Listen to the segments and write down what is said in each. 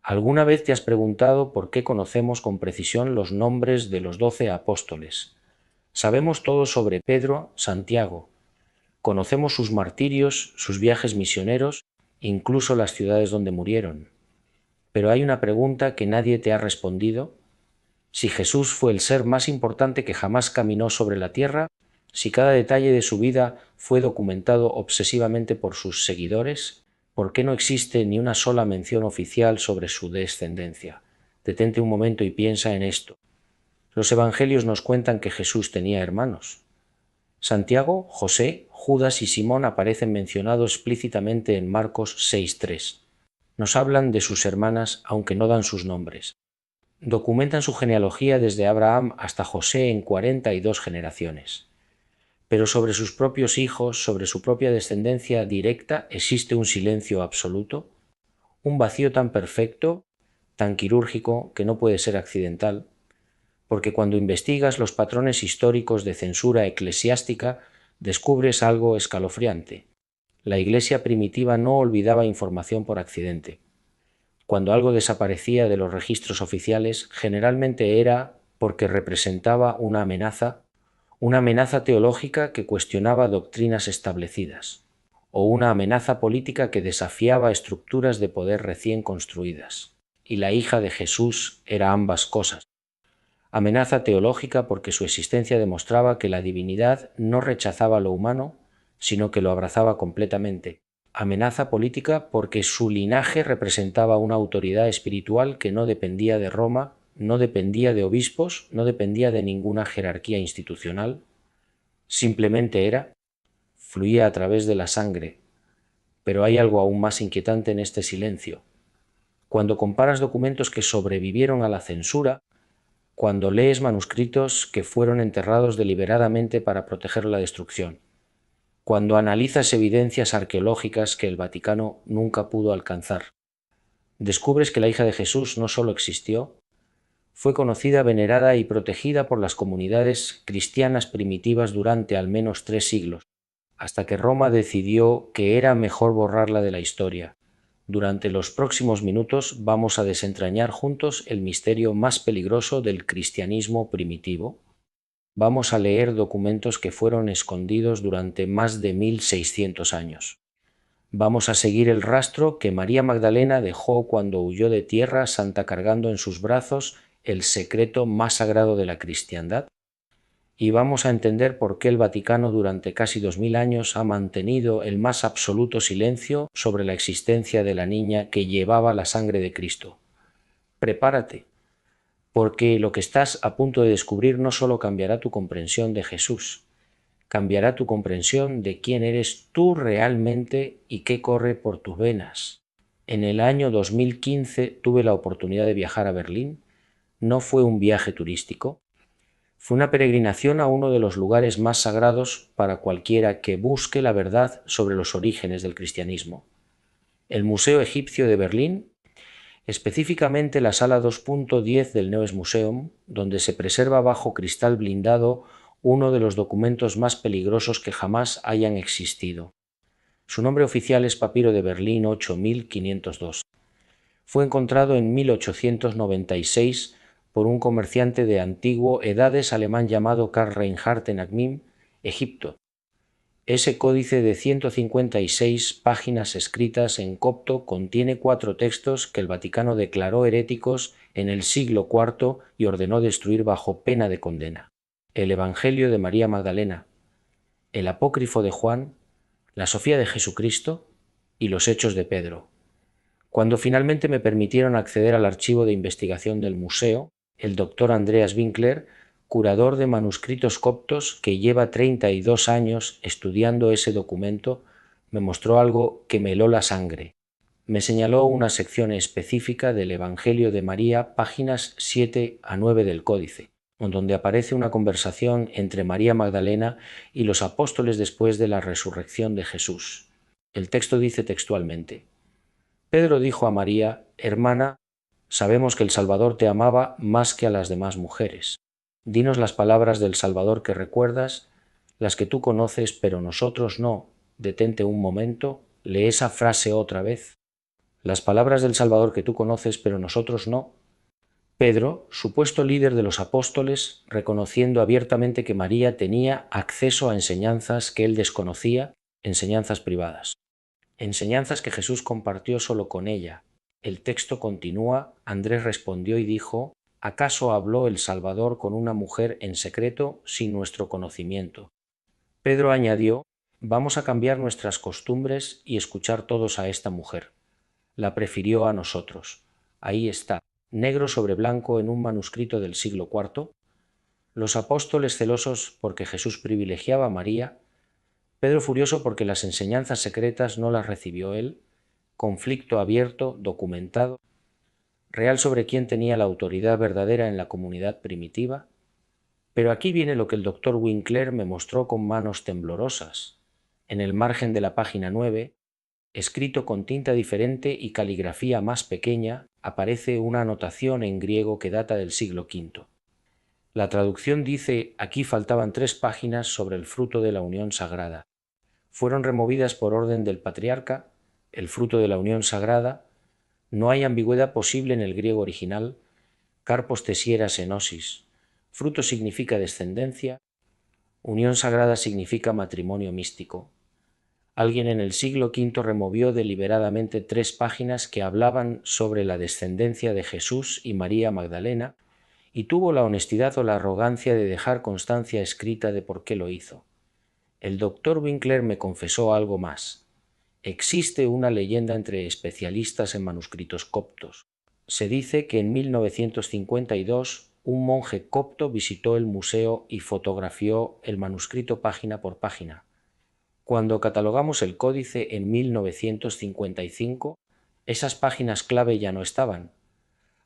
¿Alguna vez te has preguntado por qué conocemos con precisión los nombres de los 12 apóstoles? Sabemos todo sobre Pedro, Santiago. Conocemos sus martirios, sus viajes misioneros, incluso las ciudades donde murieron. Pero hay una pregunta que nadie te ha respondido. Si Jesús fue el ser más importante que jamás caminó sobre la tierra, si cada detalle de su vida fue documentado obsesivamente por sus seguidores, ¿por qué no existe ni una sola mención oficial sobre su descendencia? Detente un momento y piensa en esto. Los evangelios nos cuentan que Jesús tenía hermanos. Santiago, José, Judas y Simón aparecen mencionados explícitamente en Marcos 6:3. Nos hablan de sus hermanas, aunque no dan sus nombres. Documentan su genealogía desde Abraham hasta José en 42 generaciones. Pero sobre sus propios hijos, sobre su propia descendencia directa, existe un silencio absoluto, un vacío tan perfecto, tan quirúrgico, que no puede ser accidental, porque cuando investigas los patrones históricos de censura eclesiástica, descubres algo escalofriante. La Iglesia primitiva no olvidaba información por accidente. Cuando algo desaparecía de los registros oficiales, generalmente era porque representaba una amenaza teológica que cuestionaba doctrinas establecidas, o una amenaza política que desafiaba estructuras de poder recién construidas. Y la hija de Jesús era ambas cosas. Amenaza teológica porque su existencia demostraba que la divinidad no rechazaba lo humano, sino que lo abrazaba completamente. Amenaza política porque su linaje representaba una autoridad espiritual que no dependía de Roma, no dependía de obispos, no dependía de ninguna jerarquía institucional. Simplemente era, fluía a través de la sangre. Pero hay algo aún más inquietante en este silencio. Cuando comparas documentos que sobrevivieron a la censura, cuando lees manuscritos que fueron enterrados deliberadamente para proteger la destrucción, cuando analizas evidencias arqueológicas que el Vaticano nunca pudo alcanzar, descubres que la hija de Jesús no solo existió, fue conocida, venerada y protegida por las comunidades cristianas primitivas durante al menos 3 siglos, hasta que Roma decidió que era mejor borrarla de la historia. Durante los próximos minutos vamos a desentrañar juntos el misterio más peligroso del cristianismo primitivo. Vamos a leer documentos que fueron escondidos durante más de 1600 años. Vamos a seguir el rastro que María Magdalena dejó cuando huyó de Tierra Santa cargando en sus brazos el secreto más sagrado de la cristiandad. Y vamos a entender por qué el Vaticano durante casi 2000 años ha mantenido el más absoluto silencio sobre la existencia de la niña que llevaba la sangre de Cristo. Prepárate, porque lo que estás a punto de descubrir no solo cambiará tu comprensión de Jesús, cambiará tu comprensión de quién eres tú realmente y qué corre por tus venas. En el año 2015 tuve la oportunidad de viajar a Berlín. No fue un viaje turístico. Fue una peregrinación a uno de los lugares más sagrados para cualquiera que busque la verdad sobre los orígenes del cristianismo. El Museo Egipcio de Berlín, específicamente la sala 2.10 del Neues Museum, donde se preserva bajo cristal blindado uno de los documentos más peligrosos que jamás hayan existido. Su nombre oficial es Papiro de Berlín 8502. Fue encontrado en 1896 por un comerciante de antiguo edades alemán llamado Karl Reinhardt en Acmim, Egipto. Ese códice de 156 páginas escritas en copto contiene 4 textos que el Vaticano declaró heréticos en el siglo IV y ordenó destruir bajo pena de condena: el Evangelio de María Magdalena, el Apócrifo de Juan, la Sofía de Jesucristo y los Hechos de Pedro. Cuando finalmente me permitieron acceder al archivo de investigación del museo, el doctor Andreas Winkler, curador de manuscritos coptos que lleva 32 años estudiando ese documento, me mostró algo que me heló la sangre. Me señaló una sección específica del Evangelio de María, páginas 7 a 9 del códice, donde aparece una conversación entre María Magdalena y los apóstoles después de la resurrección de Jesús. El texto dice textualmente: Pedro dijo a María: Hermana, sabemos que el Salvador te amaba más que a las demás mujeres. Dinos las palabras del Salvador que recuerdas, las que tú conoces, pero nosotros no. Detente un momento, lee esa frase otra vez. las palabras del Salvador que tú conoces, pero nosotros no. Pedro, supuesto líder de los apóstoles, reconociendo abiertamente que María tenía acceso a enseñanzas que él desconocía, enseñanzas privadas, enseñanzas que Jesús compartió solo con ella. El texto continúa: Andrés respondió y dijo: ¿acaso habló el Salvador con una mujer en secreto sin nuestro conocimiento? Pedro añadió: vamos a cambiar nuestras costumbres y escuchar todos a esta mujer. La prefirió a nosotros. Ahí está, negro sobre blanco en un manuscrito del siglo IV. Los apóstoles celosos porque Jesús privilegiaba a María, Pedro furioso porque las enseñanzas secretas no las recibió él, conflicto abierto, documentado, real sobre quién tenía la autoridad verdadera en la comunidad primitiva. Pero aquí viene lo que el doctor Winkler me mostró con manos temblorosas. En el margen de la página 9, escrito con tinta diferente y caligrafía más pequeña, aparece una anotación en griego que data del siglo V. La traducción dice: aquí faltaban 3 páginas sobre el fruto de la unión sagrada. Fueron removidas por orden del patriarca, el fruto de la unión sagrada. No hay ambigüedad posible en el griego original. Carpos tesieras enosis. Fruto significa descendencia. Unión sagrada significa matrimonio místico. Alguien en el siglo V removió deliberadamente 3 páginas que hablaban sobre la descendencia de Jesús y María Magdalena, y tuvo la honestidad o la arrogancia de dejar constancia escrita de por qué lo hizo. El doctor Winkler me confesó algo más. Existe una leyenda entre especialistas en manuscritos coptos. Se dice que en 1952 un monje copto visitó el museo y fotografió el manuscrito página por página. Cuando catalogamos el códice en 1955, esas páginas clave ya no estaban.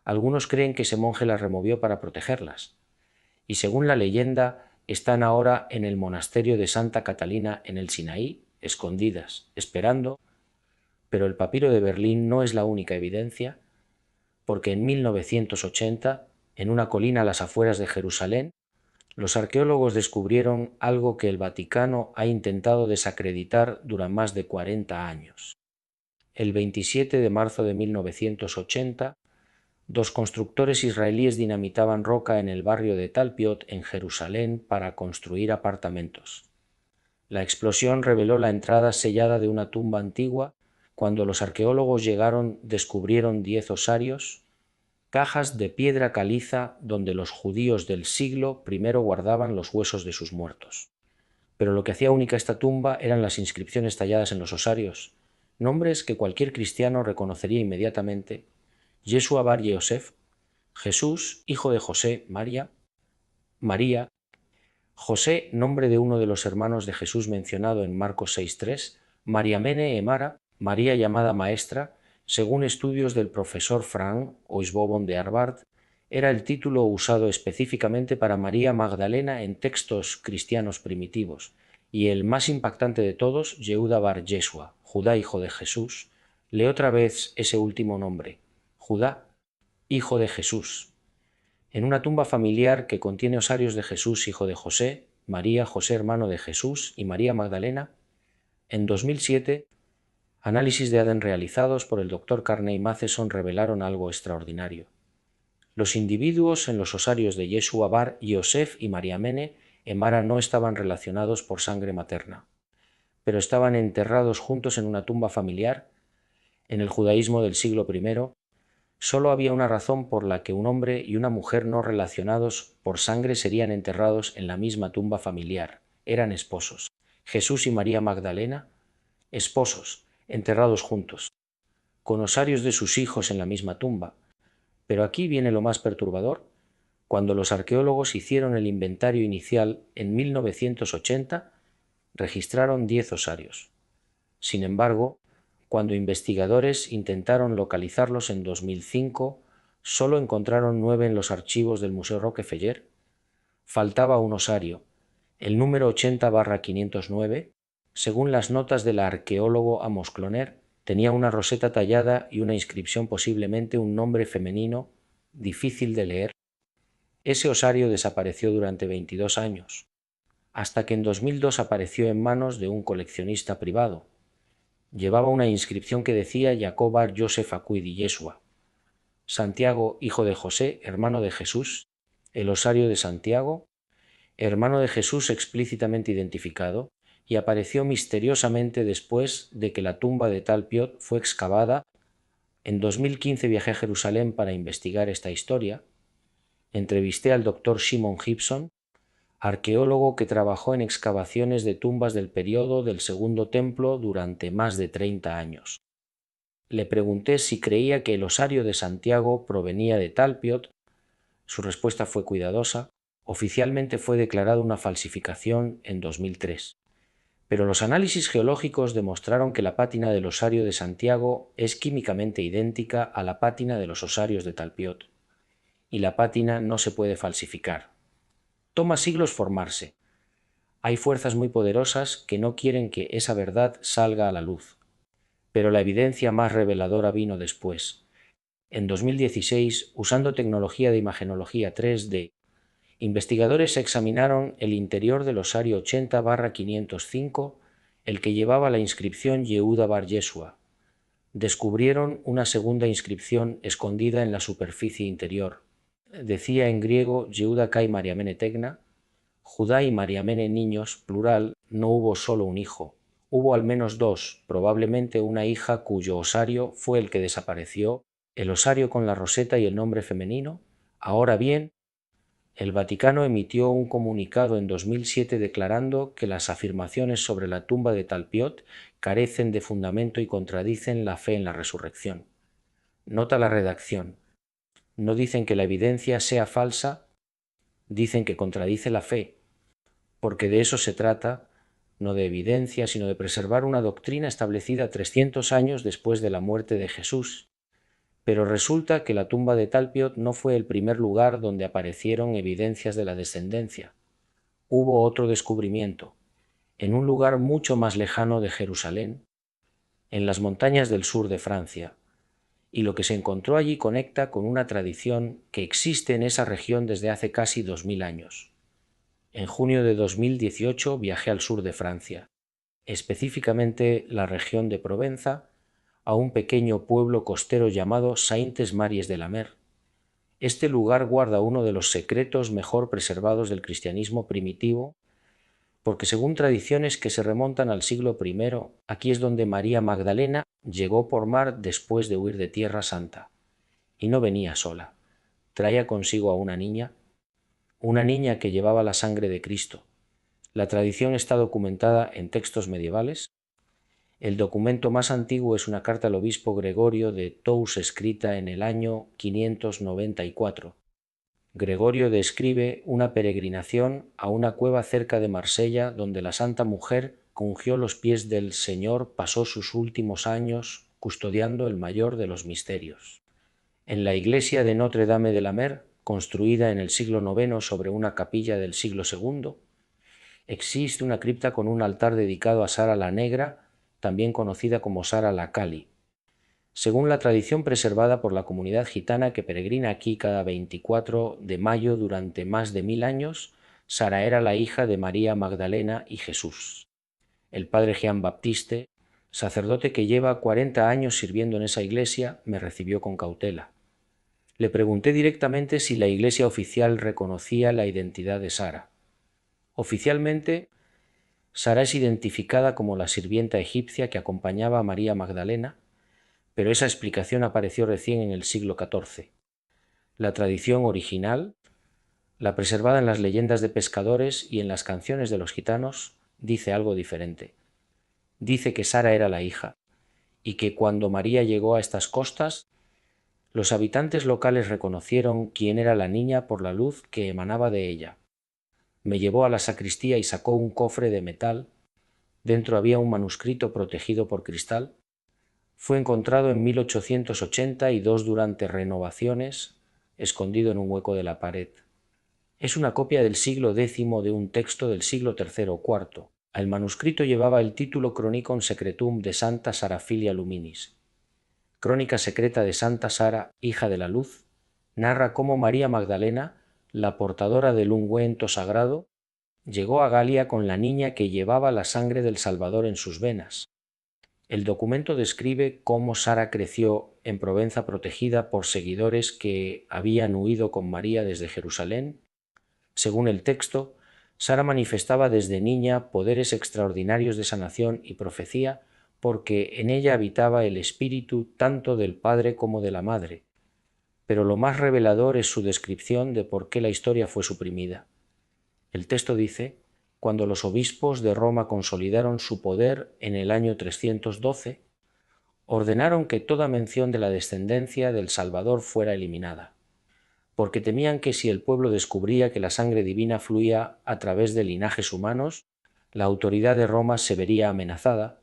Algunos creen que ese monje las removió para protegerlas, y según la leyenda están ahora en el monasterio de Santa Catalina en el Sinaí, escondidas, esperando. Pero el papiro de Berlín no es la única evidencia, porque en 1980, en una colina a las afueras de Jerusalén, los arqueólogos descubrieron algo que el Vaticano ha intentado desacreditar durante más de 40 años. El 27 de marzo de 1980, 2 constructores israelíes dinamitaban roca en el barrio de Talpiot, en Jerusalén, para construir apartamentos. La explosión reveló la entrada sellada de una tumba antigua. Cuando los arqueólogos llegaron, descubrieron 10 osarios, cajas de piedra caliza donde los judíos del siglo I guardaban los huesos de sus muertos. Pero lo que hacía única esta tumba eran las inscripciones talladas en los osarios, nombres que cualquier cristiano reconocería inmediatamente: Yeshua bar Yosef, Jesús, hijo de José, María, José, nombre de uno de los hermanos de Jesús mencionado en Marcos 6.3, Mariamene Emara, María llamada maestra, según estudios del profesor Frank Oisbobon de Harvard, era el título usado específicamente para María Magdalena en textos cristianos primitivos, y el más impactante de todos, Yehuda bar Yeshua, Judá hijo de Jesús. Lee otra vez ese último nombre, Judá, hijo de Jesús. En una tumba familiar que contiene osarios de Jesús, hijo de José, María, José, hermano de Jesús, y María Magdalena, en 2007, análisis de ADN realizados por el Dr. Carney Matheson revelaron algo extraordinario. Los individuos en los osarios de Yeshua bar Yosef y Mariamene Emara no estaban relacionados por sangre materna, pero estaban enterrados juntos en una tumba familiar. En el judaísmo del siglo I, solo había una razón por la que un hombre y una mujer no relacionados por sangre serían enterrados en la misma tumba familiar. Eran esposos. Jesús y María Magdalena, esposos, enterrados juntos, con osarios de sus hijos en la misma tumba. Pero aquí viene lo más perturbador. Cuando los arqueólogos hicieron el inventario inicial en 1980, registraron 10 osarios. Sin embargo, cuando investigadores intentaron localizarlos en 2005, solo encontraron 9 en los archivos del Museo Rockefeller. Faltaba un osario, el número 80/509, según las notas del arqueólogo Amos Cloner. Tenía una roseta tallada y una inscripción, posiblemente un nombre femenino, difícil de leer. Ese osario desapareció durante 22 años, hasta que en 2002 apareció en manos de un coleccionista privado. Llevaba una inscripción que decía Jacob bar Joseph Acuidi Yeshua. Santiago, hijo de José, hermano de Jesús, el osario de Santiago, hermano de Jesús explícitamente identificado, y apareció misteriosamente después de que la tumba de Talpiot fue excavada. En 2015 viajé a Jerusalén para investigar esta historia. Entrevisté al doctor Shimon Gibson, arqueólogo que trabajó en excavaciones de tumbas del período del Segundo Templo durante más de 30 años. Le pregunté si creía que el osario de Santiago provenía de Talpiot. Su respuesta fue cuidadosa. Oficialmente fue declarada una falsificación en 2003. Pero los análisis geológicos demostraron que la pátina del osario de Santiago es químicamente idéntica a la pátina de los osarios de Talpiot, y la pátina no se puede falsificar. Toma siglos formarse. Hay fuerzas muy poderosas que no quieren que esa verdad salga a la luz. Pero la evidencia más reveladora vino después. En 2016, usando tecnología de imagenología 3D, investigadores examinaron el interior del osario 80-505, el que llevaba la inscripción Yehuda bar Yeshua. Descubrieron una segunda inscripción escondida en la superficie interior. Decía en griego Yehuda Kai Mariamene Tegna, Judá y Mariamene niños, plural, no hubo solo un hijo. Hubo al menos dos, probablemente una hija cuyo osario fue el que desapareció, el osario con la roseta y el nombre femenino. Ahora bien, el Vaticano emitió un comunicado en 2007 declarando que las afirmaciones sobre la tumba de Talpiot carecen de fundamento y contradicen la fe en la resurrección. Nota la redacción. No dicen que la evidencia sea falsa, dicen que contradice la fe, porque de eso se trata, no de evidencia, sino de preservar una doctrina establecida 300 años después de la muerte de Jesús. Pero resulta que la tumba de Talpiot no fue el primer lugar donde aparecieron evidencias de la descendencia. Hubo otro descubrimiento, en un lugar mucho más lejano de Jerusalén, en las montañas del sur de Francia, y lo que se encontró allí conecta con una tradición que existe en esa región desde hace casi 2000 años. En junio de 2018 viajé al sur de Francia, específicamente la región de Provenza, a un pequeño pueblo costero llamado Saintes-Maries-de-la-Mer. Este lugar guarda uno de los secretos mejor preservados del cristianismo primitivo, porque según tradiciones que se remontan al siglo I, aquí es donde María Magdalena llegó por mar después de huir de Tierra Santa. Y no venía sola, traía consigo a una niña que llevaba la sangre de Cristo. La tradición está documentada en textos medievales. El documento más antiguo es una carta al obispo Gregorio de Tours escrita en el año 594. Gregorio describe una peregrinación a una cueva cerca de Marsella donde la Santa Mujer que ungió los pies del Señor pasó sus últimos años custodiando el mayor de los misterios. En la iglesia de Notre-Dame de la Mer, construida en el siglo IX sobre una capilla del siglo II, existe una cripta con un altar dedicado a Sara la Negra, también conocida como Sara la Cali. Según la tradición preservada por la comunidad gitana que peregrina aquí cada 24 de mayo durante más de 1000 años, Sara era la hija de María Magdalena y Jesús. El padre Jean Baptiste, sacerdote que lleva 40 años sirviendo en esa iglesia, me recibió con cautela. Le pregunté directamente si la iglesia oficial reconocía la identidad de Sara. Oficialmente, Sara es identificada como la sirvienta egipcia que acompañaba a María Magdalena, pero esa explicación apareció recién en el siglo XIV. La tradición original, la preservada en las leyendas de pescadores y en las canciones de los gitanos, dice algo diferente. Dice que Sara era la hija, y que cuando María llegó a estas costas, los habitantes locales reconocieron quién era la niña por la luz que emanaba de ella. Me llevó a la sacristía y sacó un cofre de metal. Dentro había un manuscrito protegido por cristal. Fue encontrado en 1882 durante renovaciones, escondido en un hueco de la pared. Es una copia del siglo X de un texto del siglo III o IV. El manuscrito llevaba el título Chronicon Secretum de Santa Sarafilia Luminis. Crónica secreta de Santa Sara, hija de la luz, narra cómo María Magdalena, la portadora del ungüento sagrado, llegó a Galia con la niña que llevaba la sangre del Salvador en sus venas. El documento describe cómo Sara creció en Provenza protegida por seguidores que habían huido con María desde Jerusalén. Según el texto, Sara manifestaba desde niña poderes extraordinarios de sanación y profecía porque en ella habitaba el espíritu tanto del padre como de la madre. Pero lo más revelador es su descripción de por qué la historia fue suprimida. El texto dice: cuando los obispos de Roma consolidaron su poder en el año 312, ordenaron que toda mención de la descendencia del Salvador fuera eliminada, porque temían que si el pueblo descubría que la sangre divina fluía a través de linajes humanos, la autoridad de Roma se vería amenazada,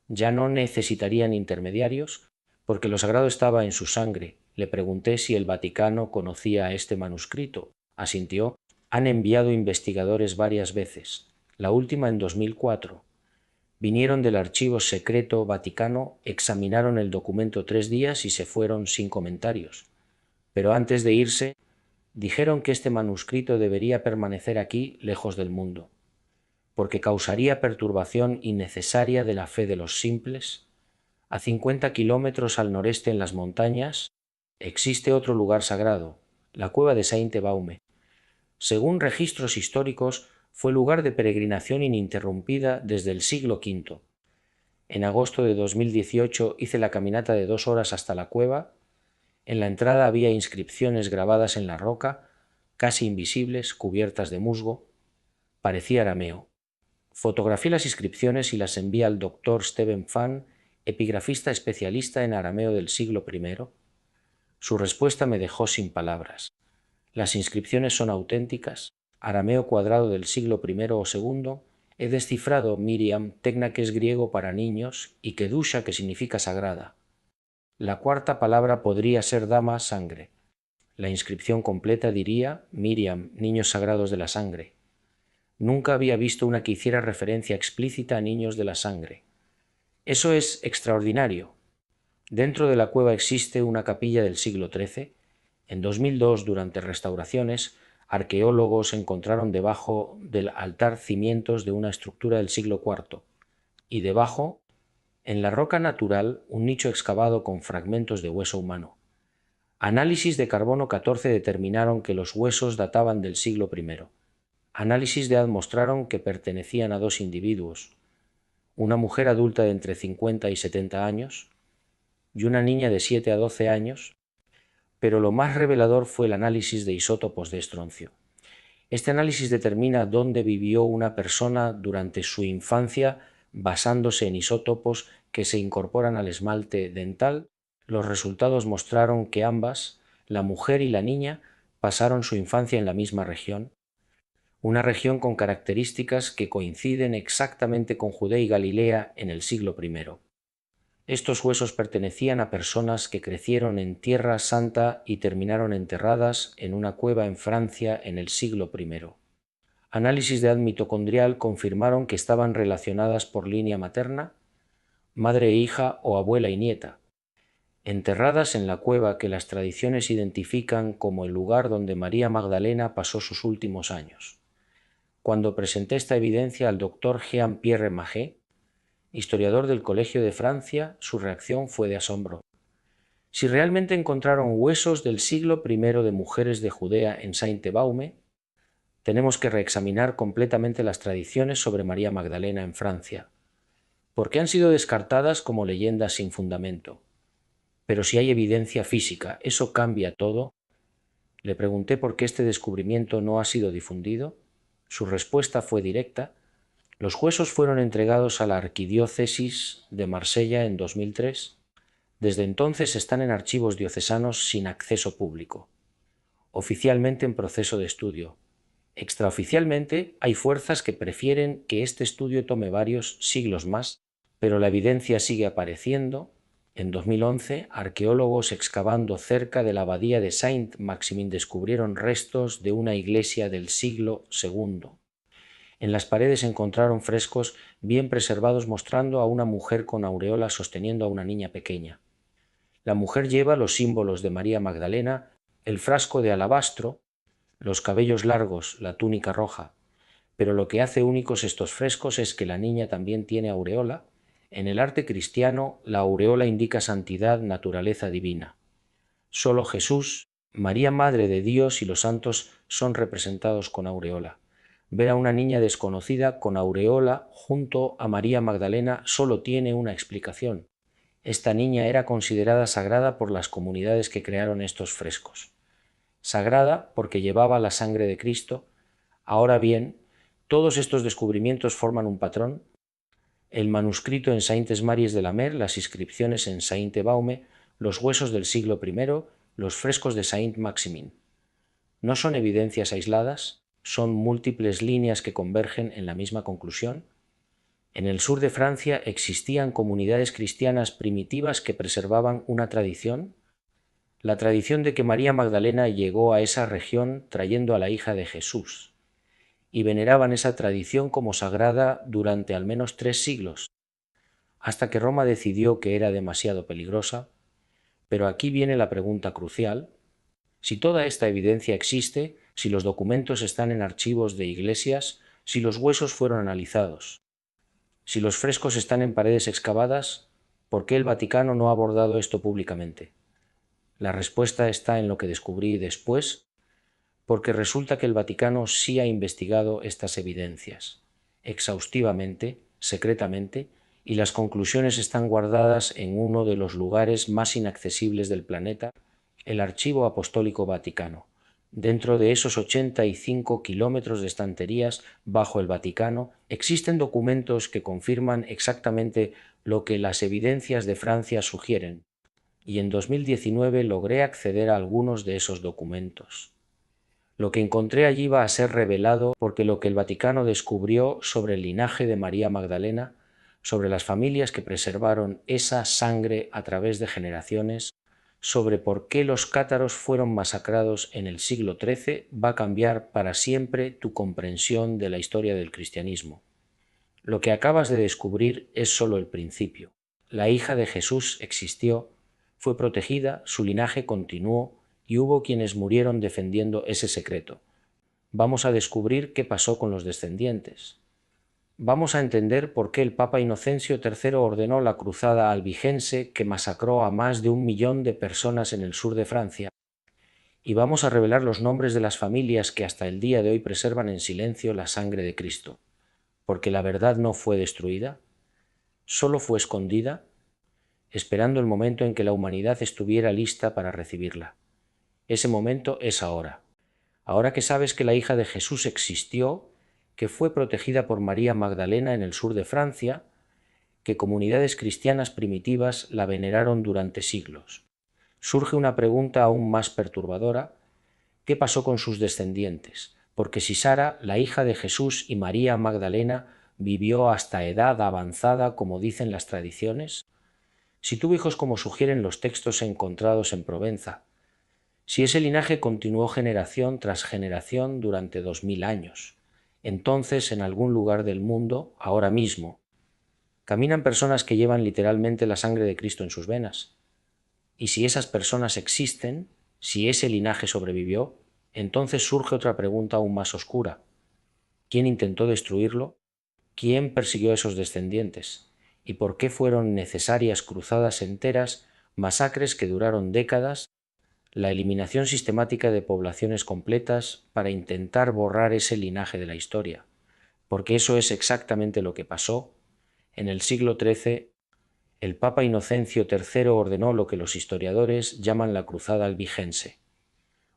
ya no necesitarían intermediarios, porque lo sagrado estaba en su sangre. Le pregunté si el Vaticano conocía este manuscrito. Asintió. Han enviado investigadores varias veces, la última en 2004. Vinieron del archivo secreto Vaticano, examinaron el documento 3 días y se fueron sin comentarios. Pero antes de irse, dijeron que este manuscrito debería permanecer aquí, lejos del mundo, porque causaría perturbación innecesaria de la fe de los simples. A 50 kilómetros al noreste en las montañas existe otro lugar sagrado, la cueva de Sainte-Baume. Según registros históricos, fue lugar de peregrinación ininterrumpida desde el siglo V. En agosto de 2018 hice la caminata de 2 horas hasta la cueva. En la entrada había inscripciones grabadas en la roca, casi invisibles, cubiertas de musgo. Parecía arameo. Fotografié las inscripciones y las envié al doctor Stephen Fan, epigrafista especialista en arameo del siglo I. Su respuesta me dejó sin palabras. Las inscripciones son auténticas, arameo cuadrado del siglo I o II. He descifrado Miriam, tecna que es griego para niños, y kedusha, que significa sagrada. La cuarta palabra podría ser dama, sangre. La inscripción completa diría: Miriam, niños sagrados de la sangre. Nunca había visto una que hiciera referencia explícita a niños de la sangre. Eso es extraordinario. Dentro de la cueva existe una capilla del siglo XIII. En 2002, durante restauraciones, arqueólogos encontraron debajo del altar cimientos de una estructura del siglo IV y debajo, en la roca natural, un nicho excavado con fragmentos de hueso humano. Análisis de carbono 14 determinaron que los huesos databan del siglo I. Análisis de edad mostraron que pertenecían a 2 individuos, una mujer adulta de entre 50 y 70 años y una niña de 7 a 12 años, pero lo más revelador fue el análisis de isótopos de estroncio. Este análisis determina dónde vivió una persona durante su infancia basándose en isótopos que se incorporan al esmalte dental. Los resultados mostraron que ambas, la mujer y la niña, pasaron su infancia en la misma región, una región con características que coinciden exactamente con Judea y Galilea en el siglo I. Estos huesos pertenecían a personas que crecieron en Tierra Santa y terminaron enterradas en una cueva en Francia en el siglo I. Análisis de edad mitocondrial confirmaron que estaban relacionadas por línea materna, madre e hija o abuela y nieta, enterradas en la cueva que las tradiciones identifican como el lugar donde María Magdalena pasó sus últimos años. Cuando presenté esta evidencia al doctor Jean-Pierre Magé, historiador del Colegio de Francia, su reacción fue de asombro. Si realmente encontraron huesos del siglo I de mujeres de Judea en Sainte-Baume, tenemos que reexaminar completamente las tradiciones sobre María Magdalena en Francia, porque han sido descartadas como leyendas sin fundamento. Pero si hay evidencia física, ¿eso cambia todo? Le pregunté por qué este descubrimiento no ha sido difundido. Su respuesta fue directa. Los huesos fueron entregados a la Arquidiócesis de Marsella en 2003. Desde entonces están en archivos diocesanos sin acceso público, oficialmente en proceso de estudio. Extraoficialmente hay fuerzas que prefieren que este estudio tome varios siglos más, pero la evidencia sigue apareciendo. En 2011, arqueólogos excavando cerca de la abadía de Saint-Maximin descubrieron restos de una iglesia del siglo II. En las paredes encontraron frescos bien preservados mostrando a una mujer con aureola sosteniendo a una niña pequeña. La mujer lleva los símbolos de María Magdalena, el frasco de alabastro, los cabellos largos, la túnica roja, pero lo que hace únicos estos frescos es que la niña también tiene aureola En el arte cristiano, la aureola indica santidad, naturaleza divina. Solo Jesús, María Madre de Dios y los santos son representados con aureola. Ver a una niña desconocida con aureola junto a María Magdalena solo tiene una explicación. Esta niña era considerada sagrada por las comunidades que crearon estos frescos. Sagrada porque llevaba la sangre de Cristo. Ahora bien, todos estos descubrimientos forman un patrón. El manuscrito en Saintes Maries de la Mer, las inscripciones en Sainte-Baume, los huesos del siglo I, los frescos de Saint-Maximin. ¿No son evidencias aisladas? ¿Son múltiples líneas que convergen en la misma conclusión? En el sur de Francia existían comunidades cristianas primitivas que preservaban una tradición. La tradición de que María Magdalena llegó a esa región trayendo a la hija de Jesús, y veneraban esa tradición como sagrada durante al menos 3 siglos, hasta que Roma decidió que era demasiado peligrosa. Pero aquí viene la pregunta crucial. Si toda esta evidencia existe, si los documentos están en archivos de iglesias, si los huesos fueron analizados, si los frescos están en paredes excavadas, ¿por qué el Vaticano no ha abordado esto públicamente? La respuesta está en lo que descubrí después, porque resulta que el Vaticano sí ha investigado estas evidencias, exhaustivamente, secretamente, y las conclusiones están guardadas en uno de los lugares más inaccesibles del planeta, el Archivo Apostólico Vaticano. Dentro de esos 85 kilómetros de estanterías bajo el Vaticano existen documentos que confirman exactamente lo que las evidencias de Francia sugieren, y en 2019 logré acceder a algunos de esos documentos. Lo que encontré allí va a ser revelado porque lo que el Vaticano descubrió sobre el linaje de María Magdalena, sobre las familias que preservaron esa sangre a través de generaciones, sobre por qué los cátaros fueron masacrados en el siglo XIII, va a cambiar para siempre tu comprensión de la historia del cristianismo. Lo que acabas de descubrir es solo el principio. La hija de Jesús existió, fue protegida, su linaje continuó y hubo quienes murieron defendiendo ese secreto. Vamos a descubrir qué pasó con los descendientes. Vamos a entender por qué el Papa Inocencio III ordenó la cruzada albigense que masacró a más de 1 millón de personas en el sur de Francia. Y vamos a revelar los nombres de las familias que hasta el día de hoy preservan en silencio la sangre de Cristo. Porque la verdad no fue destruida, solo fue escondida, esperando el momento en que la humanidad estuviera lista para recibirla. Ese momento es ahora. Ahora que sabes que la hija de Jesús existió, que fue protegida por María Magdalena en el sur de Francia, que comunidades cristianas primitivas la veneraron durante siglos. Surge una pregunta aún más perturbadora. ¿Qué pasó con sus descendientes? Porque si Sara, la hija de Jesús, y María Magdalena vivió hasta edad avanzada, como dicen las tradiciones, si tuvo hijos como sugieren los textos encontrados en Provenza, si ese linaje continuó generación tras generación durante 2000 años, entonces en algún lugar del mundo, ahora mismo, caminan personas que llevan literalmente la sangre de Cristo en sus venas. Y si esas personas existen, si ese linaje sobrevivió, entonces surge otra pregunta aún más oscura. ¿Quién intentó destruirlo? ¿Quién persiguió a esos descendientes? ¿Y por qué fueron necesarias cruzadas enteras, masacres que duraron décadas, la eliminación sistemática de poblaciones completas para intentar borrar ese linaje de la historia? Porque eso es exactamente lo que pasó. En el siglo XIII, el Papa Inocencio III ordenó lo que los historiadores llaman la Cruzada Albigense.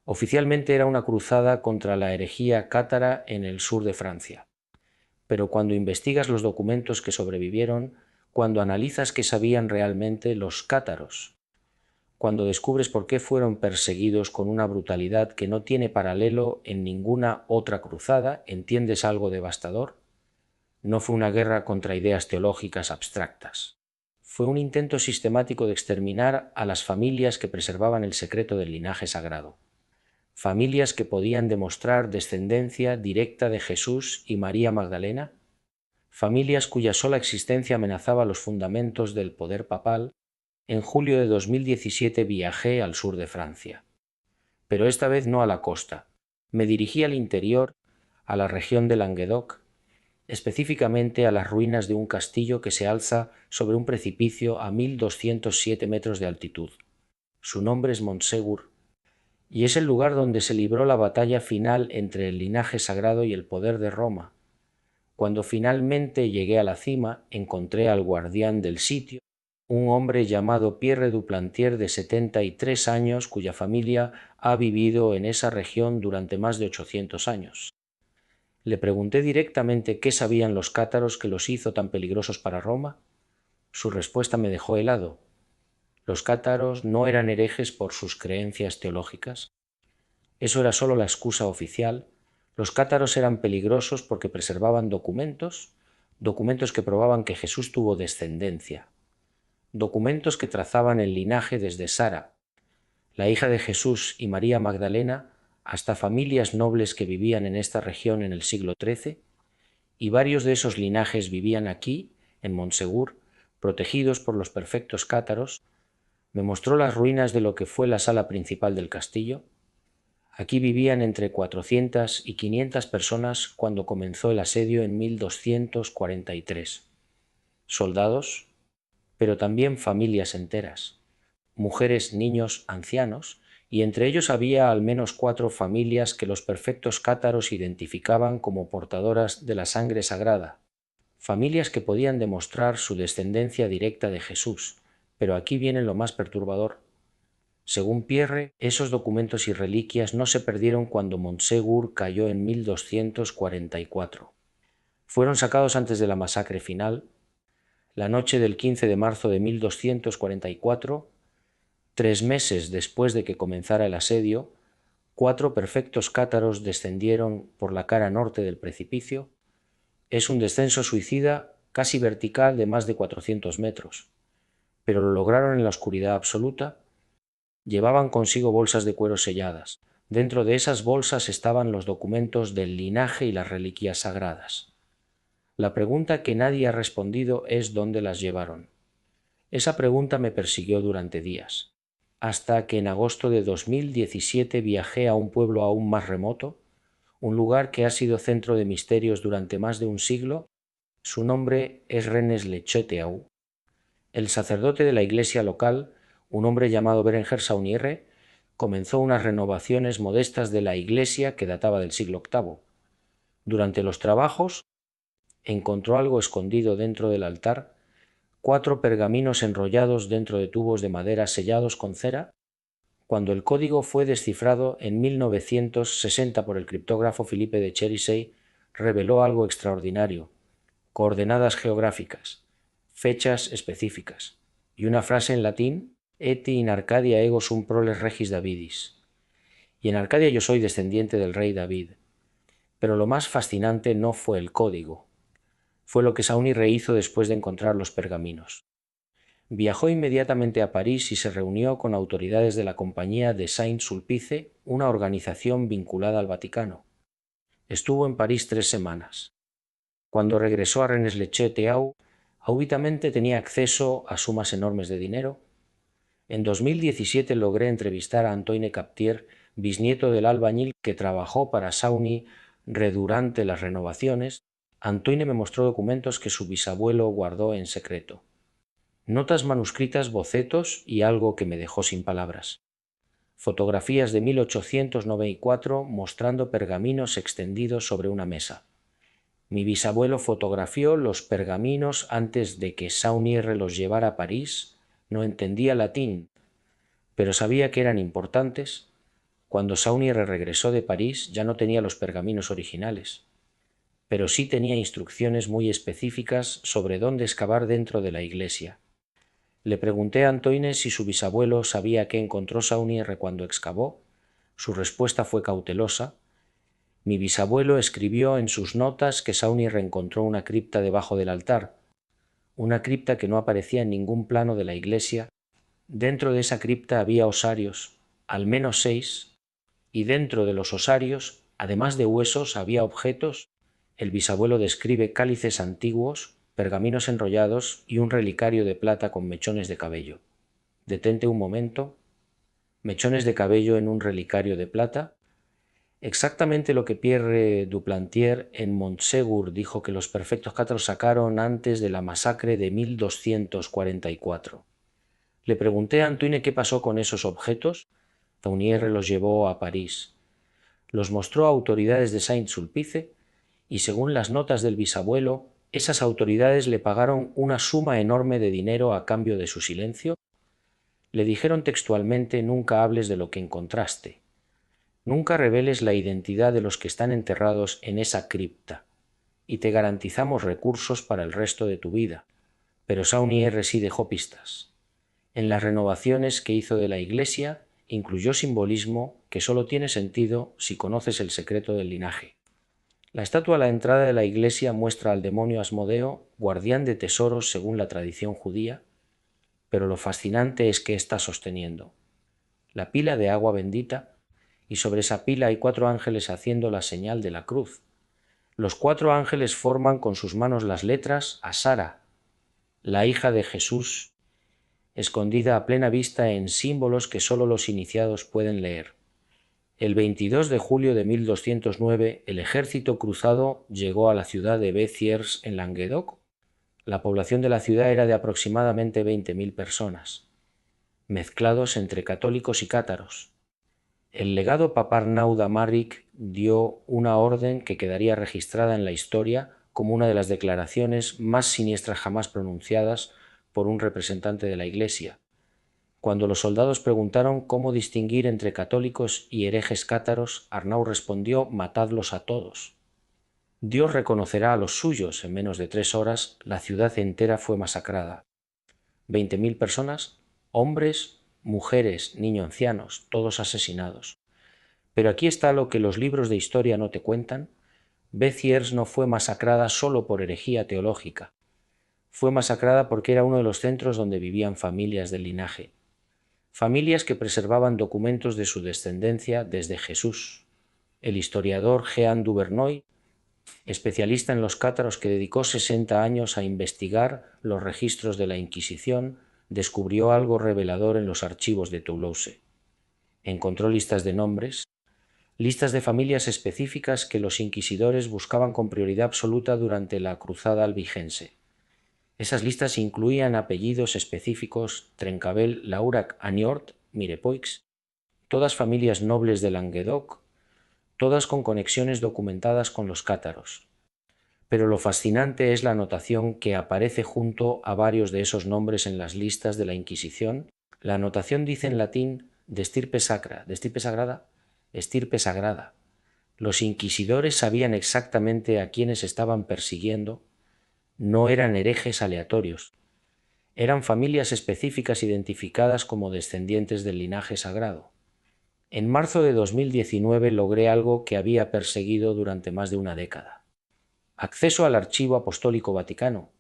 Oficialmente era una cruzada contra la herejía cátara en el sur de Francia. Pero cuando investigas los documentos que sobrevivieron, cuando analizas qué sabían realmente los cátaros, cuando descubres por qué fueron perseguidos con una brutalidad que no tiene paralelo en ninguna otra cruzada, ¿entiendes algo devastador? No fue una guerra contra ideas teológicas abstractas. Fue un intento sistemático de exterminar a las familias que preservaban el secreto del linaje sagrado. Familias que podían demostrar descendencia directa de Jesús y María Magdalena. Familias cuya sola existencia amenazaba los fundamentos del poder papal. En julio de 2017 viajé al sur de Francia. Pero esta vez no a la costa. Me dirigí al interior, a la región de Languedoc, específicamente a las ruinas de un castillo que se alza sobre un precipicio a 1207 metros de altitud. Su nombre es Montsegur, y es el lugar donde se libró la batalla final entre el linaje sagrado y el poder de Roma. Cuando finalmente llegué a la cima, encontré al guardián del sitio, un hombre llamado Pierre Duplantier de 73 años, cuya familia ha vivido en esa región durante más de 800 años. Le pregunté directamente qué sabían los cátaros que los hizo tan peligrosos para Roma. Su respuesta me dejó helado. Los cátaros no eran herejes por sus creencias teológicas. Eso era solo la excusa oficial. Los cátaros eran peligrosos porque preservaban documentos que probaban que Jesús tuvo descendencia, documentos que trazaban el linaje desde Sara, la hija de Jesús, y María Magdalena, hasta familias nobles que vivían en esta región en el siglo XIII, y varios de esos linajes vivían aquí, en Montsegur, protegidos por los perfectos cátaros. Me mostró las ruinas de lo que fue la sala principal del castillo. Aquí vivían entre 400 y 500 personas cuando comenzó el asedio en 1243. Soldados, pero también familias enteras, mujeres, niños, ancianos, y entre ellos había al menos 4 familias que los perfectos cátaros identificaban como portadoras de la sangre sagrada, familias que podían demostrar su descendencia directa de Jesús. Pero aquí viene lo más perturbador. Según Pierre, esos documentos y reliquias no se perdieron cuando Montsegur cayó en 1244. Fueron sacados antes de la masacre final. La noche del 15 de marzo de 1244, 3 meses después de que comenzara el asedio, 4 perfectos cátaros descendieron por la cara norte del precipicio. Es un descenso suicida casi vertical de más de 400 metros, pero lo lograron en la oscuridad absoluta. Llevaban consigo bolsas de cuero selladas. Dentro de esas bolsas estaban los documentos del linaje y las reliquias sagradas. La pregunta que nadie ha respondido es dónde las llevaron. Esa pregunta me persiguió durante días, hasta que en agosto de 2017 viajé a un pueblo aún más remoto, un lugar que ha sido centro de misterios durante más de un siglo. Su nombre es Rennes-le-Château. El sacerdote de la iglesia local, un hombre llamado Berenguer Saunier, comenzó unas renovaciones modestas de la iglesia que databa del siglo VIII. Durante los trabajos, encontró algo escondido dentro del altar, 4 pergaminos enrollados dentro de tubos de madera sellados con cera. Cuando el código fue descifrado en 1960 por el criptógrafo Philippe de Cherisey, reveló algo extraordinario: coordenadas geográficas, fechas específicas y una frase en latín: et in Arcadia ego sum proles regis Davidis. Y en Arcadia yo soy descendiente del rey David. Pero lo más fascinante no fue el código, fue lo que Saunier hizo después de encontrar los pergaminos. Viajó inmediatamente a París y se reunió con autoridades de la Compañía de Saint-Sulpice, una organización vinculada al Vaticano. Estuvo en París 3 semanas. Cuando regresó a Rennes-le-Château, súbitamente tenía acceso a sumas enormes de dinero. En 2017 logré entrevistar a Antoine Captier, bisnieto del albañil que trabajó para Saunier durante las renovaciones. Antoine me mostró documentos que su bisabuelo guardó en secreto. Notas manuscritas, bocetos y algo que me dejó sin palabras. Fotografías de 1894 mostrando pergaminos extendidos sobre una mesa. Mi bisabuelo fotografió los pergaminos antes de que Saunier los llevara a París. No entendía latín, pero sabía que eran importantes. Cuando Saunier regresó de París ya no tenía los pergaminos originales, pero sí tenía instrucciones muy específicas sobre dónde excavar dentro de la iglesia. Le pregunté a Antoine si su bisabuelo sabía qué encontró Saunier cuando excavó. Su respuesta fue cautelosa. Mi bisabuelo escribió en sus notas que Saunier encontró una cripta debajo del altar, una cripta que no aparecía en ningún plano de la iglesia. Dentro de esa cripta había osarios, al menos 6, y dentro de los osarios, además de huesos, había objetos. El bisabuelo describe cálices antiguos, pergaminos enrollados y un relicario de plata con mechones de cabello. Detente un momento. ¿Mechones de cabello en un relicario de plata? Exactamente lo que Pierre Duplantier en Montségur dijo que los perfectos cátaros sacaron antes de la masacre de 1244. Le pregunté a Antoine qué pasó con esos objetos. Taunier los llevó a París. Los mostró a autoridades de Saint-Sulpice y, según las notas del bisabuelo, esas autoridades le pagaron una suma enorme de dinero a cambio de su silencio. Le dijeron textualmente: nunca hables de lo que encontraste. Nunca reveles la identidad de los que están enterrados en esa cripta, y te garantizamos recursos para el resto de tu vida. Pero Saunier sí dejó pistas. En las renovaciones que hizo de la iglesia, incluyó simbolismo que solo tiene sentido si conoces el secreto del linaje. La estatua a la entrada de la iglesia muestra al demonio Asmodeo, guardián de tesoros según la tradición judía, pero lo fascinante es que está sosteniendo la pila de agua bendita, y sobre esa pila hay 4 ángeles haciendo la señal de la cruz. Los 4 ángeles forman con sus manos las letras a Sara, la hija de Jesús, escondida a plena vista en símbolos que solo los iniciados pueden leer. El 22 de julio de 1209, el ejército cruzado llegó a la ciudad de Béziers en Languedoc. La población de la ciudad era de aproximadamente 20.000 personas, mezclados entre católicos y cátaros. El legado papal Arnau d'Amalric dio una orden que quedaría registrada en la historia como una de las declaraciones más siniestras jamás pronunciadas por un representante de la Iglesia. Cuando los soldados preguntaron cómo distinguir entre católicos y herejes cátaros, Arnau respondió: matadlos a todos. Dios reconocerá a los suyos. En menos de 3 horas, la ciudad entera fue masacrada. 20.000 personas, hombres, mujeres, niños, ancianos, todos asesinados. Pero aquí está lo que los libros de historia no te cuentan. Béziers no fue masacrada solo por herejía teológica. Fue masacrada porque era uno de los centros donde vivían familias del linaje. Familias que preservaban documentos de su descendencia desde Jesús. El historiador Jean Duvernoy, especialista en los cátaros que dedicó 60 años a investigar los registros de la Inquisición, descubrió algo revelador en los archivos de Toulouse. Encontró listas de nombres, listas de familias específicas que los inquisidores buscaban con prioridad absoluta durante la cruzada albigense. Esas listas incluían apellidos específicos: Trencabel, Laurac, Aniort, Mirepoix, todas familias nobles de Languedoc, todas con conexiones documentadas con los cátaros. Pero lo fascinante es la anotación que aparece junto a varios de esos nombres en las listas de la Inquisición. La anotación dice en latín: de estirpe sacra, de estirpe sagrada, estirpe sagrada. Los inquisidores sabían exactamente a quiénes estaban persiguiendo. No eran herejes aleatorios. Eran familias específicas identificadas como descendientes del linaje sagrado. En marzo de 2019 logré algo que había perseguido durante más de una década. Acceso al Archivo Apostólico Vaticano,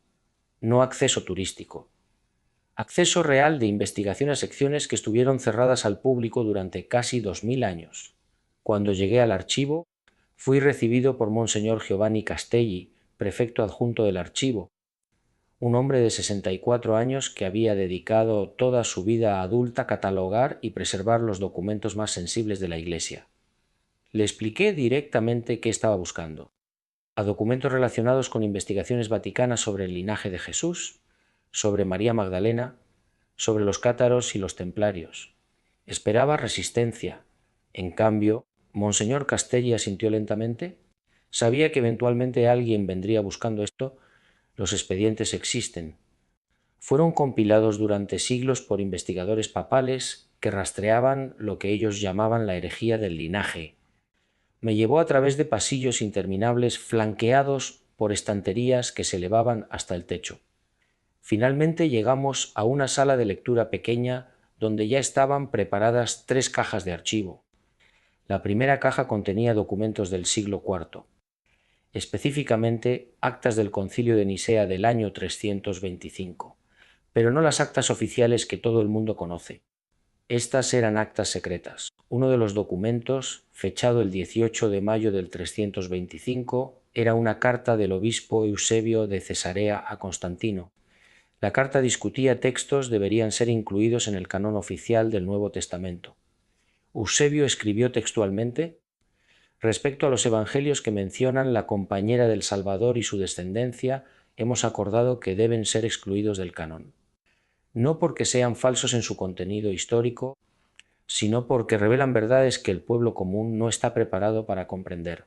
no acceso turístico. Acceso real de investigación a secciones que estuvieron cerradas al público durante casi 2000 años. Cuando llegué al archivo, fui recibido por Monseñor Giovanni Castelli, prefecto adjunto del archivo, un hombre de 64 años que había dedicado toda su vida adulta a catalogar y preservar los documentos más sensibles de la Iglesia. Le expliqué directamente qué estaba buscando: a documentos relacionados con investigaciones vaticanas sobre el linaje de Jesús, sobre María Magdalena, sobre los cátaros y los templarios. Esperaba resistencia. En cambio, Monseñor Castelli asintió lentamente. Sabía que eventualmente alguien vendría buscando esto. Los expedientes existen. Fueron compilados durante siglos por investigadores papales que rastreaban lo que ellos llamaban la herejía del linaje. Me llevó a través de pasillos interminables flanqueados por estanterías que se elevaban hasta el techo. Finalmente llegamos a una sala de lectura pequeña donde ya estaban preparadas 3 cajas de archivo. La primera caja contenía documentos del siglo IV, específicamente actas del Concilio de Nicea del año 325, pero no las actas oficiales que todo el mundo conoce. Estas eran actas secretas. Uno de los documentos, fechado el 18 de mayo del 325, era una carta del obispo Eusebio de Cesarea a Constantino. La carta discutía textos deberían ser incluidos en el canon oficial del Nuevo Testamento. Eusebio escribió textualmente: Respecto a los evangelios que mencionan la compañera del Salvador y su descendencia, hemos acordado que deben ser excluidos del canon. No porque sean falsos en su contenido histórico, sino porque revelan verdades que el pueblo común no está preparado para comprender.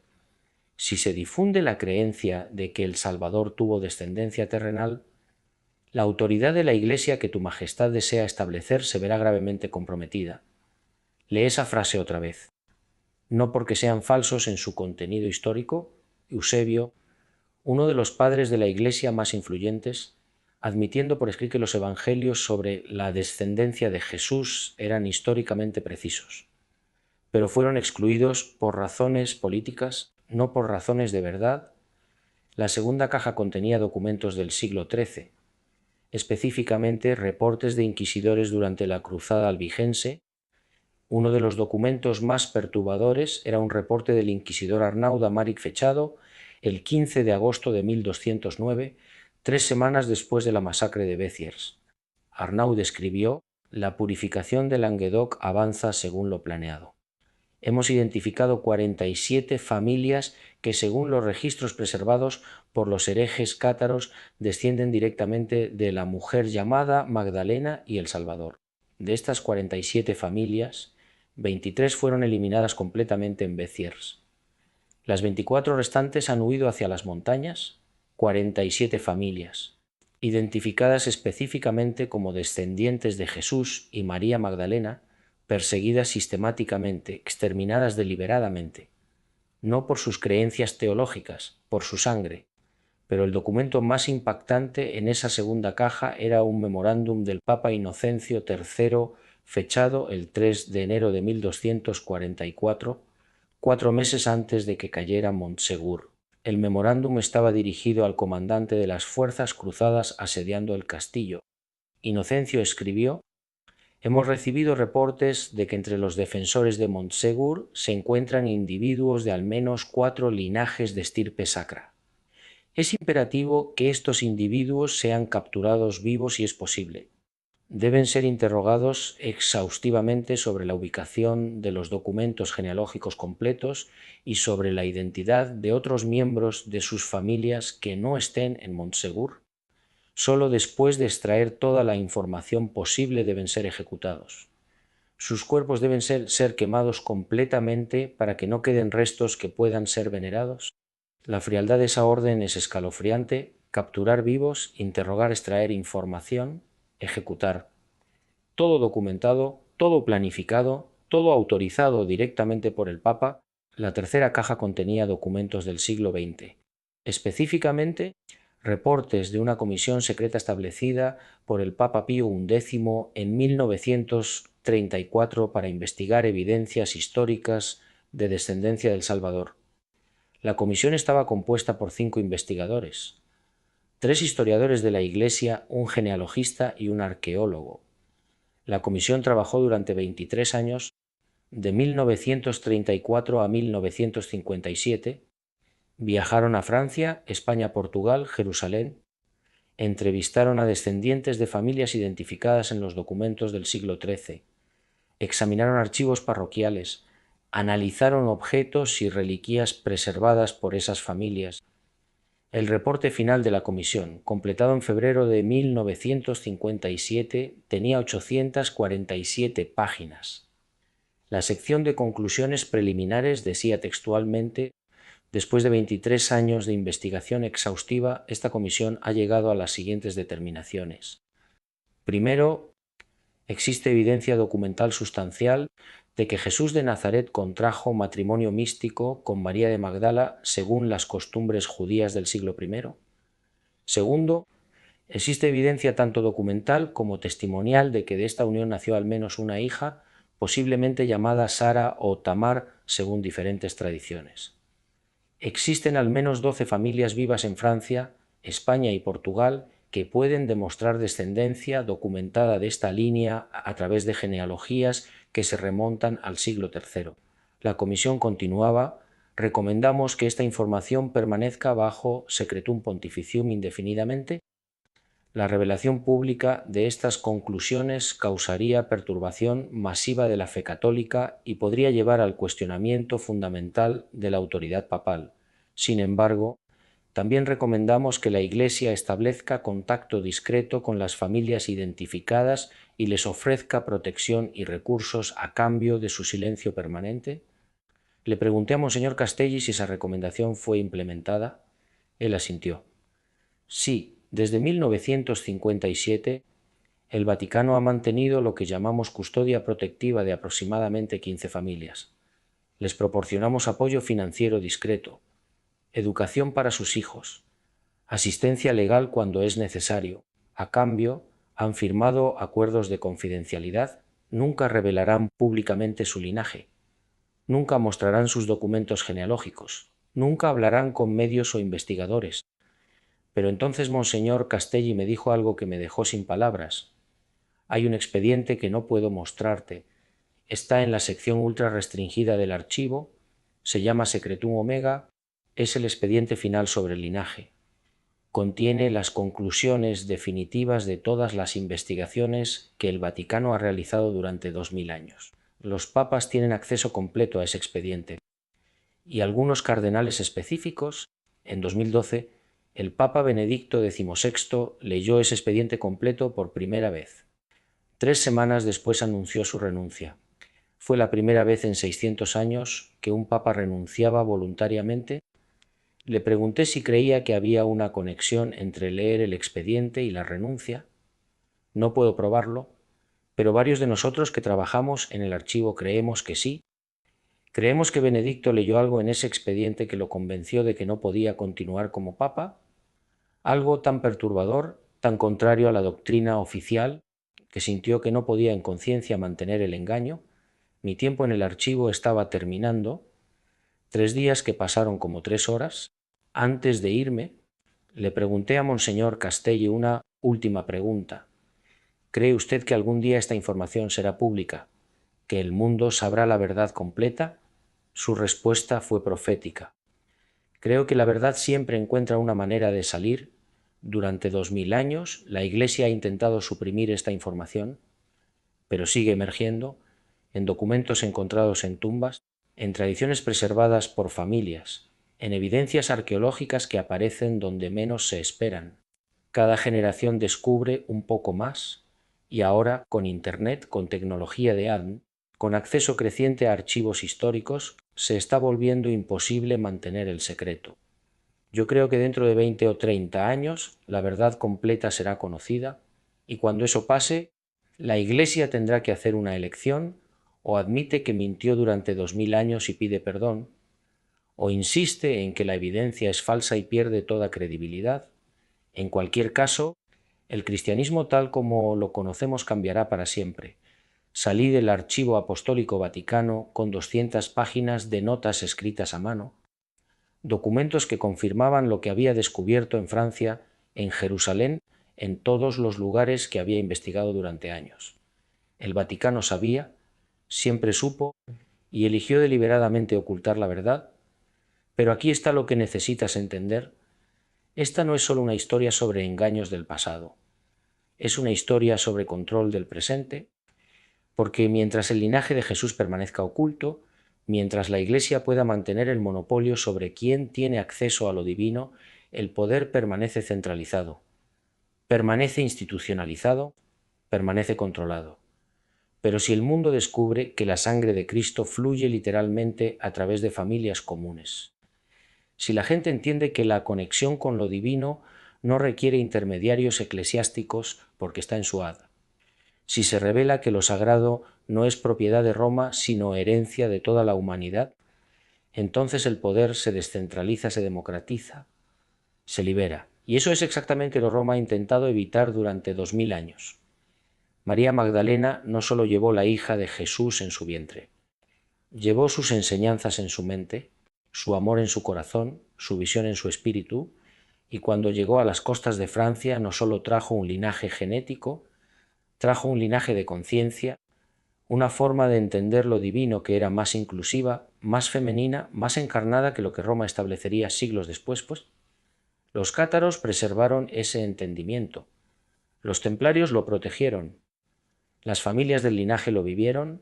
Si se difunde la creencia de que el Salvador tuvo descendencia terrenal, la autoridad de la Iglesia que tu Majestad desea establecer se verá gravemente comprometida. Lee esa frase otra vez. No porque sean falsos en su contenido histórico, Eusebio, uno de los padres de la Iglesia más influyentes, admitiendo por escrito que los evangelios sobre la descendencia de Jesús eran históricamente precisos, pero fueron excluidos por razones políticas, no por razones de verdad. La segunda caja contenía documentos del siglo XIII, específicamente reportes de inquisidores durante la Cruzada albigense. Uno de los documentos más perturbadores era un reporte del inquisidor Arnaud Amaric fechado el 15 de agosto de 1209, 3 semanas después de la masacre de Béziers. Arnaud escribió: «La purificación de Languedoc avanza según lo planeado. Hemos identificado 47 familias que, según los registros preservados por los herejes cátaros, descienden directamente de la mujer llamada Magdalena y el Salvador. De estas 47 familias, 23 fueron eliminadas completamente en Béziers. Las 24 restantes han huido hacia las montañas, 47 familias, identificadas específicamente como descendientes de Jesús y María Magdalena, perseguidas sistemáticamente, exterminadas deliberadamente, no por sus creencias teológicas, por su sangre. Pero el documento más impactante en esa segunda caja era un memorándum del Papa Inocencio III, fechado el 3 de enero de 1244, 4 meses antes de que cayera Montsegur. El memorándum estaba dirigido al comandante de las fuerzas cruzadas asediando el castillo. Inocencio escribió: «Hemos recibido reportes de que entre los defensores de Montsegur se encuentran individuos de al menos 4 linajes de estirpe sacra. Es imperativo que estos individuos sean capturados vivos si es posible. Deben ser interrogados exhaustivamente sobre la ubicación de los documentos genealógicos completos y sobre la identidad de otros miembros de sus familias que no estén en Montsegur. Solo después de extraer toda la información posible deben ser ejecutados. Sus cuerpos deben ser quemados completamente para que no queden restos que puedan ser venerados. La frialdad de esa orden es escalofriante: capturar vivos, interrogar, extraer información, ejecutar. Todo documentado, todo planificado, todo autorizado directamente por el Papa». La tercera caja contenía documentos del siglo XX, específicamente reportes de una comisión secreta establecida por el Papa Pío XI en 1934 para investigar evidencias históricas de descendencia del Salvador. La comisión estaba compuesta por 5 investigadores, 3 historiadores de la Iglesia, un genealogista y un arqueólogo. La comisión trabajó durante 23 años, de 1934 a 1957, viajaron a Francia, España, Portugal, Jerusalén, entrevistaron a descendientes de familias identificadas en los documentos del siglo XIII, examinaron archivos parroquiales, analizaron objetos y reliquias preservadas por esas familias. El reporte final de la comisión, completado en febrero de 1957, tenía 847 páginas. La sección de conclusiones preliminares decía textualmente: «Después de 23 años de investigación exhaustiva, esta comisión ha llegado a las siguientes determinaciones. Primero, existe evidencia documental sustancial de que Jesús de Nazaret contrajo matrimonio místico con María de Magdala según las costumbres judías del siglo I. Segundo, existe evidencia tanto documental como testimonial de que de esta unión nació al menos una hija, posiblemente llamada Sara o Tamar según diferentes tradiciones. Existen al menos 12 familias vivas en Francia, España y Portugal que pueden demostrar descendencia documentada de esta línea a través de genealogías que se remontan al siglo III. La comisión continuaba: recomendamos que esta información permanezca bajo secretum pontificium indefinidamente». La revelación pública de estas conclusiones causaría perturbación masiva de la fe católica y podría llevar al cuestionamiento fundamental de la autoridad papal. Sin embargo, también recomendamos que la Iglesia establezca contacto discreto con las familias identificadas y les ofrezca protección y recursos a cambio de su silencio permanente. Le pregunté a Monseñor Castelli si esa recomendación fue implementada. Él asintió. Sí, desde 1957 el Vaticano ha mantenido lo que llamamos custodia protectiva de aproximadamente 15 familias. Les proporcionamos apoyo financiero discreto, educación para sus hijos, asistencia legal cuando es necesario. A cambio, han firmado acuerdos de confidencialidad, nunca revelarán públicamente su linaje, nunca mostrarán sus documentos genealógicos, nunca hablarán con medios o investigadores. Pero entonces Monseñor Castelli me dijo algo que me dejó sin palabras. Hay un expediente que no puedo mostrarte. Está en la sección ultra restringida del archivo, se llama Secretum Omega, es el expediente final sobre el linaje. Contiene las conclusiones definitivas de todas las investigaciones que el Vaticano ha realizado durante 2000 años. Los papas tienen acceso completo a ese expediente. Y algunos cardenales específicos, en 2012, el Papa Benedicto XVI leyó ese expediente completo por primera vez. 3 semanas después anunció su renuncia. Fue la primera vez en 600 años que un papa renunciaba voluntariamente. Le pregunté si creía que había una conexión entre leer el expediente y la renuncia. No puedo probarlo, pero varios de nosotros que trabajamos en el archivo creemos que sí. Creemos que Benedicto leyó algo en ese expediente que lo convenció de que no podía continuar como papa, algo tan perturbador, tan contrario a la doctrina oficial, que sintió que no podía en conciencia mantener el engaño. Mi tiempo en el archivo estaba terminando, 3 días que pasaron como 3 horas. Antes de irme, le pregunté a Monseñor Castelli una última pregunta. ¿Cree usted que algún día esta información será pública? ¿Que el mundo sabrá la verdad completa? Su respuesta fue profética. Creo que la verdad siempre encuentra una manera de salir. Durante 2000 años la Iglesia ha intentado suprimir esta información, pero sigue emergiendo en documentos encontrados en tumbas, en tradiciones preservadas por familias, en evidencias arqueológicas que aparecen donde menos se esperan. Cada generación descubre un poco más y ahora con Internet, con tecnología de ADN, con acceso creciente a archivos históricos, se está volviendo imposible mantener el secreto. Yo creo que dentro de 20 o 30 años la verdad completa será conocida y cuando eso pase, la Iglesia tendrá que hacer una elección: o admite que mintió durante 2000 años y pide perdón, o insiste en que la evidencia es falsa y pierde toda credibilidad. En cualquier caso, el cristianismo tal como lo conocemos cambiará para siempre. Salí del Archivo Apostólico Vaticano con 200 páginas de notas escritas a mano, documentos que confirmaban lo que había descubierto en Francia, en Jerusalén, en todos los lugares que había investigado durante años. El Vaticano sabía, siempre supo, y eligió deliberadamente ocultar la verdad. Pero aquí está lo que necesitas entender. Esta no es solo una historia sobre engaños del pasado. Es una historia sobre control del presente, porque mientras el linaje de Jesús permanezca oculto, mientras la Iglesia pueda mantener el monopolio sobre quién tiene acceso a lo divino, el poder permanece centralizado, permanece institucionalizado, permanece controlado. Pero si el mundo descubre que la sangre de Cristo fluye literalmente a través de familias comunes, si la gente entiende que la conexión con lo divino no requiere intermediarios eclesiásticos porque está en su hada, si se revela que lo sagrado no es propiedad de Roma sino herencia de toda la humanidad, entonces el poder se descentraliza, se democratiza, se libera. Y eso es exactamente lo que Roma ha intentado evitar durante 2000 años. María Magdalena no solo llevó la hija de Jesús en su vientre, llevó sus enseñanzas en su mente, su amor en su corazón, su visión en su espíritu, y cuando llegó a las costas de Francia no solo trajo un linaje genético, trajo un linaje de conciencia, una forma de entender lo divino que era más inclusiva, más femenina, más encarnada que lo que Roma establecería siglos después. Los cátaros preservaron ese entendimiento. Los templarios lo protegieron, las familias del linaje lo vivieron,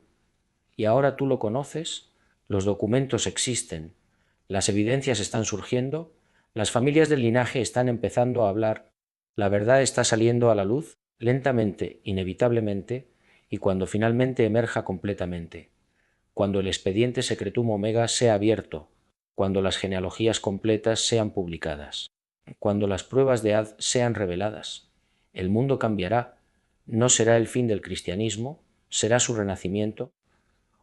y ahora tú lo conoces, los documentos existen, las evidencias están surgiendo, las familias del linaje están empezando a hablar, la verdad está saliendo a la luz, lentamente, inevitablemente, y cuando finalmente emerja completamente, cuando el expediente Secretum Omega sea abierto, cuando las genealogías completas sean publicadas, cuando las pruebas de Ad sean reveladas, el mundo cambiará, no será el fin del cristianismo, será su renacimiento,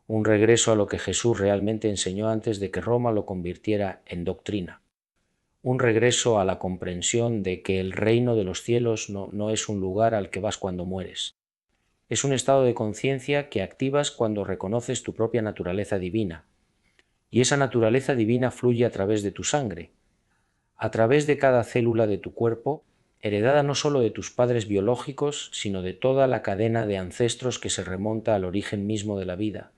un regreso a lo que Jesús realmente enseñó antes de que Roma lo convirtiera en doctrina, un regreso a la comprensión de que el reino de los cielos no es un lugar al que vas cuando mueres. Es un estado de conciencia que activas cuando reconoces tu propia naturaleza divina, y esa naturaleza divina fluye a través de tu sangre, a través de cada célula de tu cuerpo, heredada no solo de tus padres biológicos, sino de toda la cadena de ancestros que se remonta al origen mismo de la vida.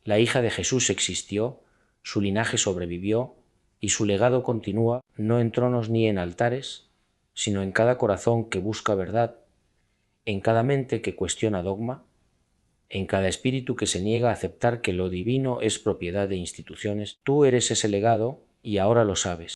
La hija de Jesús existió, su linaje sobrevivió, y su legado continúa no en tronos ni en altares, sino en cada corazón que busca verdad, en cada mente que cuestiona dogma, en cada espíritu que se niega a aceptar que lo divino es propiedad de instituciones. Tú eres ese legado y ahora lo sabes.